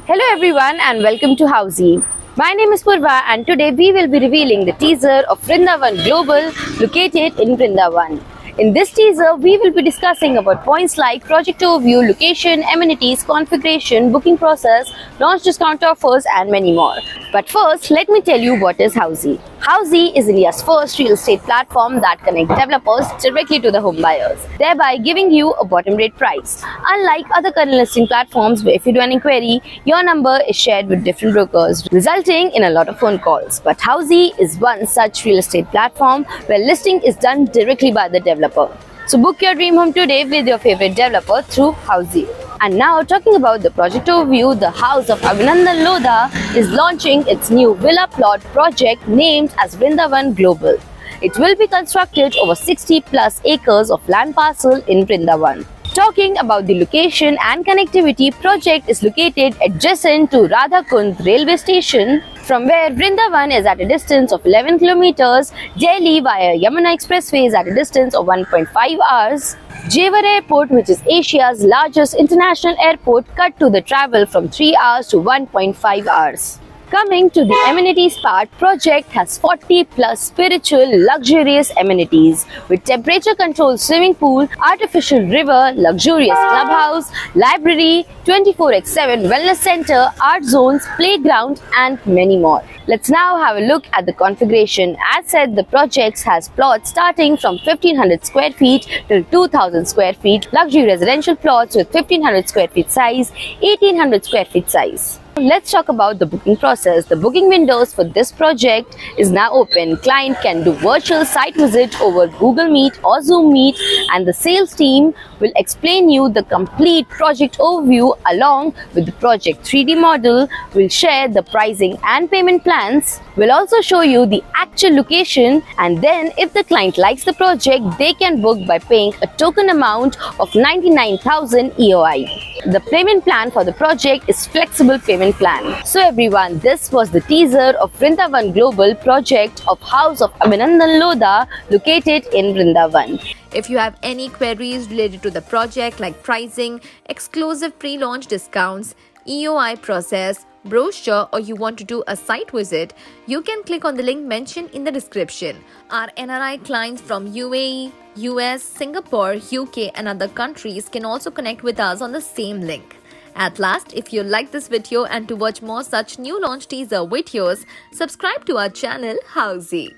Hello everyone and welcome to Housey. My name is Purva and today we will be revealing the teaser of Vrindavan Global located in Vrindavan. In this teaser, we will be discussing about points like project overview, location, amenities, configuration, booking process, launch discount offers and many more. But first, let me tell you what is Housey. Housey is India's first real estate platform that connects developers directly to the home buyers, thereby giving you a bottom rate price. Unlike other current listing platforms where if you do an inquiry, your number is shared with different brokers, resulting in a lot of phone calls. But Housey is one such real estate platform where listing is done directly by the developer. So book your dream home today with your favorite developer through Housey. And now talking about the project overview, the house of Abhinandan Lodha is launching its new villa plot project named as Vrindavan Global. It will be constructed over 60 plus acres of land parcel in Vrindavan. Talking about the location and connectivity, project is located adjacent to Radhakund railway station, from where Vrindavan is at a distance of 11 kilometers, Delhi via Yamuna Expressway is at a distance of 1.5 hours, Jewar Airport, which is Asia's largest international airport, cut to the travel from 3 hours to 1.5 hours. Coming to the amenities part, project has 40 plus spiritual luxurious amenities with temperature controlled swimming pool, artificial river, luxurious clubhouse, library, 24x7 wellness center, art zones, playground and many more. Let's now have a look at the configuration. As said, the project has plots starting from 1500 square feet till 2000 square feet, luxury residential plots with 1500 square feet size, 1800 square feet size. Let's talk about the booking process. The booking windows for this project is now open. Client can do virtual site visit over Google Meet or Zoom Meet, and the sales team will explain you the complete project overview along with the project 3D model, will share the pricing and payment plans, will also show you the actual location, and then if the client likes the project, they can book by paying a token amount of 99,000 EOI. The payment plan for the project is flexible payment plan. So everyone, this was the teaser of Vrindavan Global project of House of Abhinandan Lodha located in Vrindavan. If you have any queries related to the project like pricing, exclusive pre-launch discounts, EOI process, brochure, or you want to do a site visit, you can click on the link mentioned in the description. Our NRI clients from UAE, US, Singapore, UK and other countries can also connect with us on the same link. At last, if you like this video and to watch more such new launch teaser videos, subscribe to our channel Housey.